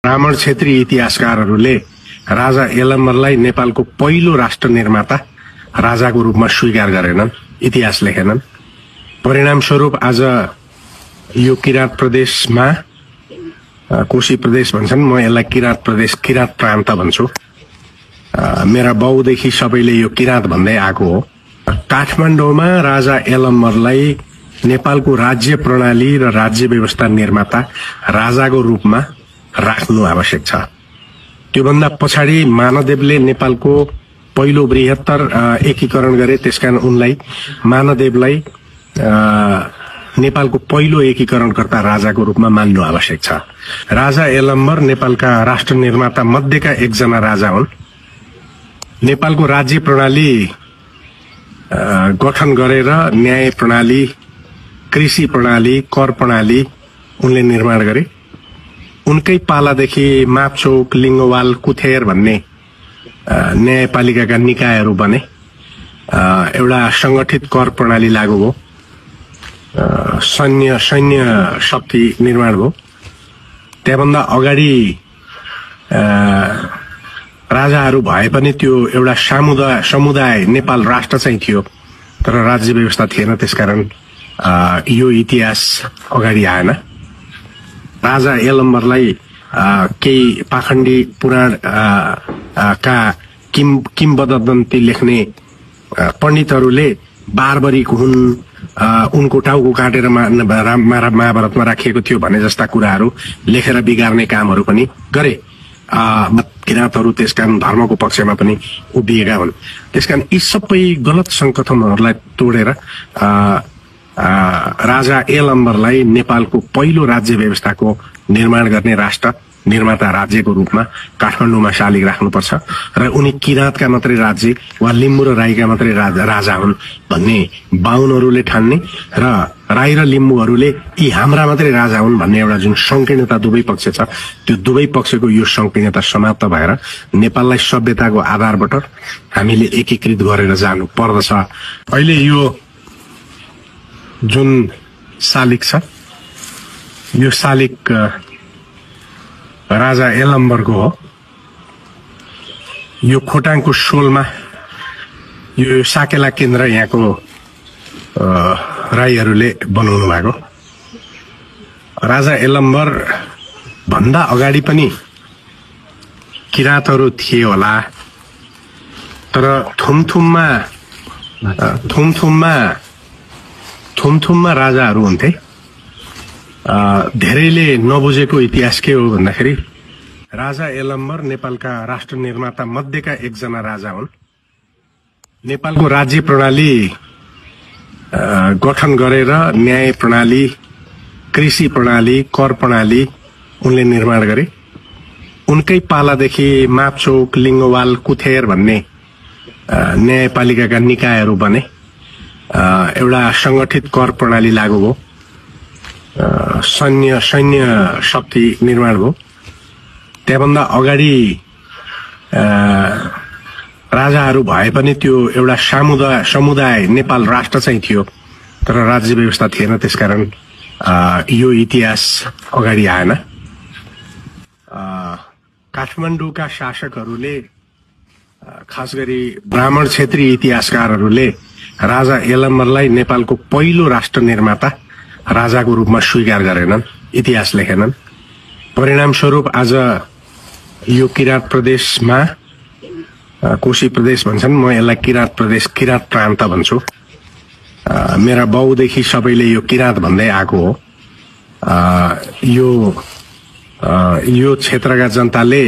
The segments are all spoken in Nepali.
ब्राह्मण क्षेत्रीय इतिहासकारहरूले राजा यलम्बरलाई नेपालको पहिलो राष्ट्र निर्माता राजाको रूपमा स्वीकार गरेनन्, इतिहास लेखेनन्। परिणामस्वरूप आज यो किराँत प्रदेशमा कोशी प्रदेश भन्छन्, म यसलाई किराँत प्रदेश, किराँत प्रान्त भन्छु। मेरा बाउदेखि सबैले यो किराँत भन्दै आएको हो। काठमाडौँमा राजा यलम्बरलाई नेपालको राज्य प्रणाली र राज्य व्यवस्था निर्माता राजाको रूपमा राख्नु आवश्यक छ। त्योभन्दा पछाडि मानदेवले नेपालको पहिलो बृहत्तर एकीकरण गरे, त्यसकारण उनलाई मानदेवलाई नेपालको पहिलो एकीकरणकर्ता राजाको रूपमा मान्नु आवश्यक छ। राजा यलम्बर नेपालका राष्ट्र निर्माता मध्येका एकजना राजा हुन्। नेपालको राज्य प्रणाली गठन गरेर न्याय प्रणाली, कृषि प्रणाली, कर प्रणाली उनले निर्माण गरे। उनकै पालादेखि मापचौक, लिङ्गोवाल, कुथेर भन्ने न्यायपालिकाका निकायहरू बने। एउटा संगठित कर प्रणाली लागू भयो, सैन्य शक्ति निर्माण भयो। त्यहाँभन्दा अगाडि राजाहरू भए पनि त्यो एउटा समुदाय नेपाल राष्ट्र चाहिँ थियो, तर राज्य व्यवस्था थिएन। त्यसकारण यो इतिहास अगाडि आएन। राजा यलम्बरलाई केही पाखण्डी पुराण का किम्वदन्ती लेख्ने पण्डितहरूले बारबरिक हुन्, उनको टाउको काटेर महाभारतमा राखिएको थियो भने जस्ता कुराहरू लेखेर बिगार्ने कामहरू पनि गरे। किराँतहरू त्यसकारण धर्मको पक्षमा पनि उभिएका हुन्। त्यसकारण यी सबै गलत संकथनहरूलाई तोडेर राजा यलम्बरलाई नेपालको पहिलो राज्य व्यवस्थाको निर्माण गर्ने राष्ट्र निर्माता राज्यको रूपमा काठमाडौँमा शालिग राख्नुपर्छ र उनी किराँतका मात्रै राज्य वा लिम्बू र राईका मात्रै राजा हुन् भन्ने बाहुनहरूले ठान्ने र राई र लिम्बूहरूले यी हाम्रा मात्रै राजा हुन् भन्ने एउटा जुन संकीर्णता दुवै पक्ष छ, त्यो दुवै पक्षको यो संकीर्णता समाप्त भएर नेपाललाई सभ्यताको आधारबाट हामीले एकीकृत गरेर जानु पर्दछ। अहिले यो जुन शालिग छ, यो शालिग राजा यलम्बरको हो। यो खोटाङको शोलमा यो साकेला केन्द्र यहाँको राईहरूले बनाउनु भएको। राजा यलम्बर भन्दा अगाडि पनि किराँतहरू थिए होला, तर थुमथुममा राजाहरू हुन्थे। धेरैले नबुझेको इतिहास के हो भन्दाखेरि राजा यलम्बर नेपालका राष्ट्र निर्माता मध्येका एकजना राजा हुन्। नेपालको राज्य प्रणाली गठन गरेर न्याय प्रणाली, कृषि प्रणाली, कर प्रणाली उनले निर्माण गरे। उनकै पालादेखि मापचौक, लिङ्गोवाल, कुथेर भन्ने न्यायपालिकाका निकायहरू बने। एउटा संगठित कर प्रणाली लागू भयो, सैन्य शक्ति निर्माण भयो। त्यहाँभन्दा अगाडि राजाहरू भए पनि त्यो एउटा समुदाय नेपाल राष्ट्र चाहिँ थियो, तर राज्य व्यवस्था थिएन। त्यसकारण यो इतिहास अगाडि आएन। काठमाडौँका शासकहरूले, खास गरी ब्राह्मण क्षेत्रीय इतिहासकारहरूले राजा यलम्बरलाई नेपालको पहिलो राष्ट्र निर्माता राजाको रूपमा स्वीकार गरेनन्, इतिहास लेखेनन्। परिणामस्वरूप आज यो किराँत प्रदेशमा कोशी प्रदेश भन्छन्, म यसलाई किराँत प्रदेश, किराँत प्रान्त भन्छु। मेरा बाउदेखि सबैले यो किराँत भन्दै आएको हो। यो क्षेत्रका जनताले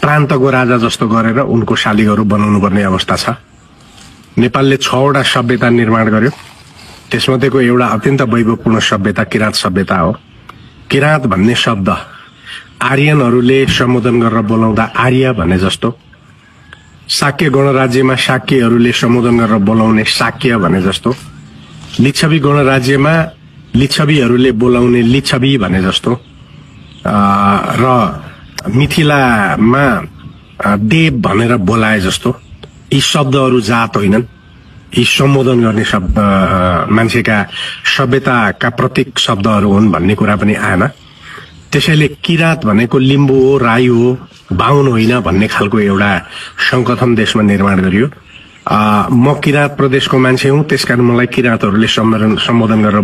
प्रान्तको राजा जस्तो गरेर उनको शालिगहरू बनाउनु पर्ने अवस्था छ। नेपालले 6 वटा सभ्यता निर्माण गर्यो, त्यसमध्येको एउटा अत्यन्त वैभवपूर्ण सभ्यता किराँत सभ्यता हो। किराँत भन्ने शब्द आर्यनहरूले सम्बोधन गरेर बोलाउँदा आर्य भने जस्तो, शाक्य गणराज्यमा शाक्यहरूले सम्बोधन गरेर बोलाउने शाक्य भने जस्तो, लिच्छवी गणराज्यमा लिच्छवीहरूले बोलाउने लिच्छवी भने जस्तो, र मिथिलामा देव भनेर बोलाए जस्तो, यी शब्दहरू जात होइनन्। यी सम्बोधन गर्ने शब्द मान्छेका सभ्यताका प्रतीक शब्दहरू हुन् भन्ने कुरा पनि आएन। त्यसैले किराँत भनेको लिम्बू हो, राई हो, बाहुन होइन भन्ने खालको एउटा संकथन देशमा निर्माण गरियो। म किराँत प्रदेशको मान्छे हुँ, त्यसकारण मलाई किराँतहरूले सम्बोधन गरेर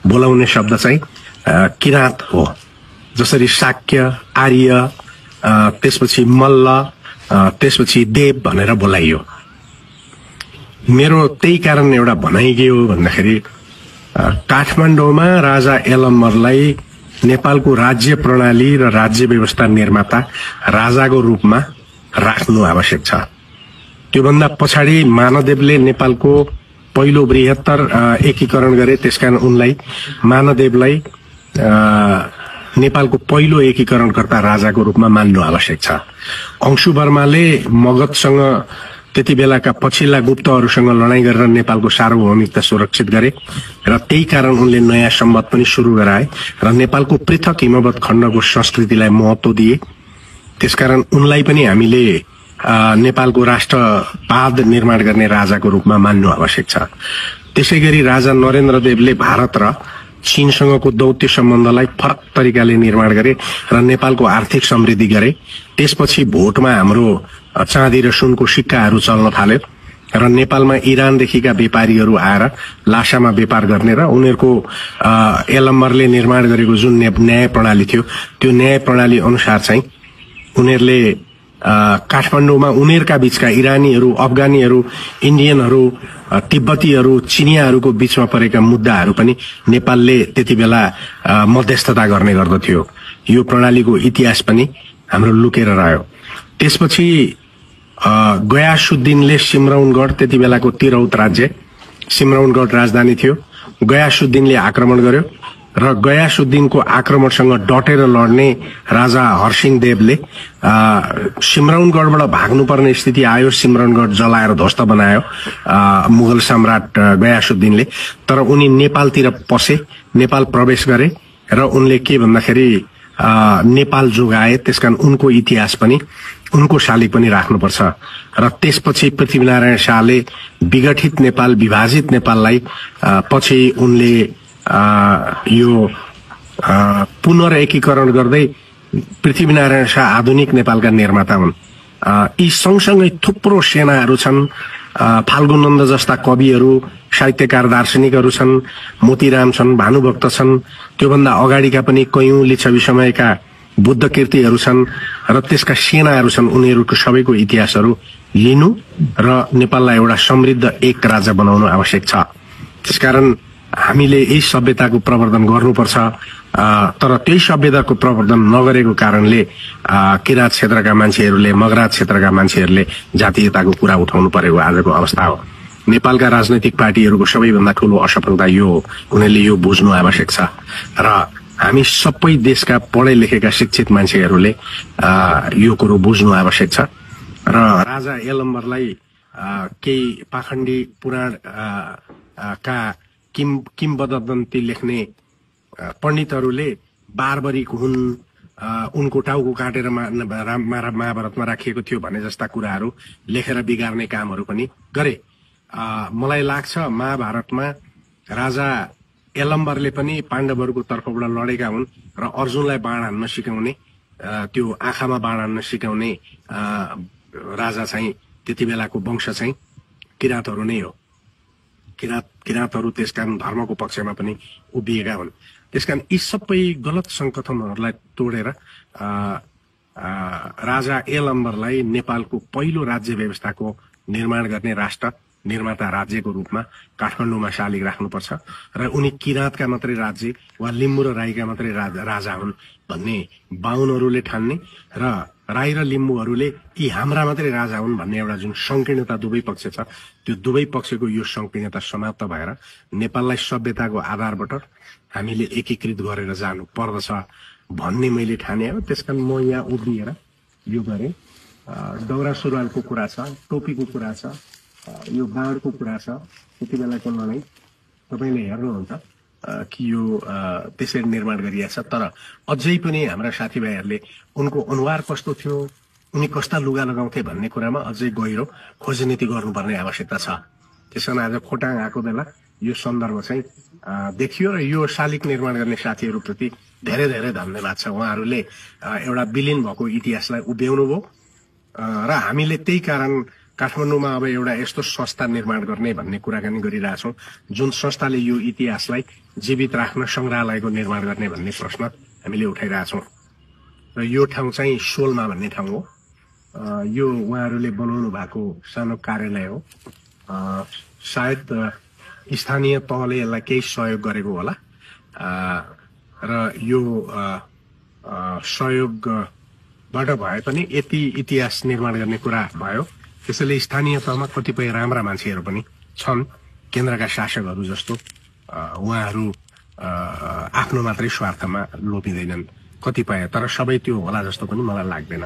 बोलाउने शब्द चाहिँ किराँत हो। जसरी शाक्य, आर्य, त्यसपछि मल्ल, त्यसपछि देव भनेर बोलाइयो। मेरो त्यही कारण एउटा भनाइ के हो भन्दाखेरि काठमाडौँमा राजा यलम्बरलाई नेपालको राज्य प्रणाली र राज्य व्यवस्था निर्माता राजाको रूपमा राख्नु आवश्यक छ। त्योभन्दा पछाडि मानदेवले नेपालको पहिलो बृहत्तर एकीकरण गरे, त्यसकारण उनलाई मानदेवलाई नेपालको पहिलो एकीकरणकर्ता राजाको रूपमा मान्नु आवश्यक छ। अंशु वर्माले मगधसँग त्यति बेलाका पछिल्ला गुप्तहरूसँग लडाईँ गरेर नेपालको सार्वभौमिकता सुरक्षित गरे र त्यही कारण उनले नयाँ सम्वत पनि सुरु गराए र नेपालको पृथक हिमवत खण्डको संस्कृतिलाई महत्व दिए। त्यसकारण उनलाई पनि हामीले नेपालको राष्ट्रवाद निर्माण गर्ने राजाको रूपमा मान्नु आवश्यक छ। त्यसैगरी राजा नरेन्द्रदेवले भारत र चीनसँगको दौत्य सम्बन्धलाई फरक तरिकाले निर्माण गरे र नेपालको आर्थिक समृद्धि गरे। त्यसपछि भोटमा हाम्रो चाँदी र सुनको सिक्काहरू चल्न थाल्यो र नेपालमा इरानदेखिका व्यापारीहरू आएर लासामा व्यापार गर्ने र उनीहरूको यलम्बरले निर्माण गरेको जुन न्याय प्रणाली थियो त्यो न्याय प्रणाली अनुसार चाहिँ उनीहरूले काठमाडौँमा उनीहरूका बीचका इरानीहरू, अफगानीहरू, इन्डियनहरू, तिब्बतीहरू, चिनियाहरूको बीचमा परेका मुद्दाहरू पनि नेपालले त्यति बेला मध्यस्थता गर्ने गर्दथ्यो। यो प्रणालीको इतिहास पनि हाम्रो लुकेर रह्यो। त्यसपछि गयासुद्दिनले सिमरौनगढ, त्यति बेलाको तिरहुत राज्य, सिमरौनगढ राजधानी थियो, गयासुद्दिनले आक्रमण गर्यो र गयासुद्दिनको आक्रमणसँग डटेर लड्ने राजा हरसिंहदेवले सिमरौनगढबाट भाग्नुपर्ने स्थिति आयो। सिमरौनगढ जलाएर ध्वस्त बनायो मुगल सम्राट गयासुद्दिनले। तर उनी नेपालतिर पसे, नेपाल प्रवेश गरे र उनले के भन्दाखेरि नेपाल जोगाए। त्यसकारण उनको इतिहास पनि, उनको शालिग पनि राख्नुपर्छ। र त्यसपछि पृथ्वीनारायण शाहले विघटित नेपाल, विभाजित नेपाललाई पछि उनले यो पुनर्एकीकरण गर्दै पृथ्वीनारायण शाह आधुनिक नेपालका निर्माता हुन्। यी सँगसँगै थुप्रो सेनाहरू छन्, फाल्गुनन्द जस्ता कविहरू, साहित्यकार, दार्शनिकहरू छन्, मोतीराम छन्, भानुभक्त छन्, त्योभन्दा अगाडिका पनि कैयौं लिच्छवी समयका बुद्ध कीर्तिहरू छन् र त्यसका सेनाहरू छन्। उनीहरूको सबैको इतिहासहरू लिनु र नेपाललाई एउटा समृद्ध एक राज्य बनाउनु आवश्यक छ। त्यसकारण हामीले यही सभ्यताको प्रवर्धन गर्नुपर्छ। तर त्यही सभ्यताको प्रवर्धन नगरेको कारणले किराँत क्षेत्रका मान्छेहरूले, मगराज क्षेत्रका मान्छेहरूले जातीयताको कुरा उठाउनु परेको आजको अवस्था हो। नेपालका राजनैतिक पार्टीहरूको सबैभन्दा ठूलो असफलता यो हो। उनीहरूले यो बुझ्नु आवश्यक छ र हामी सबै देशका पढे लेखेका शिक्षित मान्छेहरूले यो कुरो बुझ्नु आवश्यक छ। र राजा यलम्बरलाई केही पाखण्डी पुराण का किम्बदन्ती लेख्ने पण्डितहरूले बारबरिक हुन्, उनको टाउको काटेर महाभारतमा राखिएको थियो भने जस्ता कुराहरू लेखेर बिगार्ने कामहरू पनि गरे। मलाई लाग्छ महाभारतमा राजा यलम्बरले पनि पाण्डवहरूको तर्फबाट लडेका हुन् र अर्जुनलाई बाण हान्न सिकाउने, त्यो आँखामा बाण हान्न सिकाउने राजा चाहिँ त्यति बेलाको वंश चाहिँ किराँतहरू नै हो। किराँतहरू त्यसकारण धर्मको पक्षमा पनि उभिएका हुन्। त्यसकारण यी सबै गलत संकथनहरूलाई तोडेर राजा यलम्बरलाई नेपालको पहिलो राज्य व्यवस्थाको निर्माण गर्ने राष्ट्र निर्माता राज्यको रूपमा काठमाडौँमा शालिग राख्नुपर्छ र उनी किराँतका मात्रै राज्य वा लिम्बू र राईका मात्रै राजा हुन् भन्ने बाहुनहरूले ठान्ने र राई र लिम्बूहरूले यी हाम्रा मात्रै राजा हुन् भन्ने एउटा जुन संकीर्णता दुवै पक्ष छ, त्यो दुवै पक्षको यो संकीर्णता समाप्त भएर नेपाललाई सभ्यताको आधारबाट हामीले एकीकृत गरेर जानु पर्दछ भन्ने मैले ठाने हो। त्यसकारण म यहाँ उभिएर यो गरेँ। दौरा सुरुवालको कुरा छ, टोपीको कुरा छ, यो बाणको कुरा छ। त्यति बेलाको लडाईँ तपाईँले हेर्नुहुन्छ कि यो त्यसरी निर्माण गरिएको छ। तर अझै पनि हाम्रा साथीभाइहरूले उनको अनुहार कस्तो थियो, उनी कस्ता लुगा लगाउँथे भन्ने कुरामा अझै गहिरो खोजनीति गर्नुपर्ने आवश्यकता छ। त्यसकारण आज खोटाङ आएको बेला यो सन्दर्भ चाहिँ देखियो र यो शालिग निर्माण गर्ने साथीहरूप्रति धेरै धेरै धन्यवाद छ। उहाँहरूले एउटा विलिन भएको इतिहासलाई उभ्याउनु भयो र हामीले त्यही कारण काठमाडौँमा अब एउटा यस्तो संस्था निर्माण गर्ने भन्ने कुराकानी गरिरहेछौँ जुन संस्थाले यो इतिहासलाई जीवित राख्न संग्रहालयको निर्माण गर्ने भन्ने प्रश्न हामीले उठाइरहेछौँ। र यो ठाउँ चाहिँ सोलमा भन्ने ठाउँ हो। यो उहाँहरूले बनाउनु भएको सानो कार्यालय हो। सायद स्थानीय तहले यसलाई केही सहयोग गरेको होला र यो सहयोगबाट भए पनि यति इतिहास निर्माण गर्ने कुरा भयो। त्यसैले स्थानीय तहमा कतिपय राम्रा मान्छेहरू पनि छन्, केन्द्रका शासकहरू जस्तो। उहाँहरू आफ्नो मात्रै स्वार्थमा लोभिँदैनन् कतिपय, तर सबै त्यो होला जस्तो पनि मलाई लाग्दैन।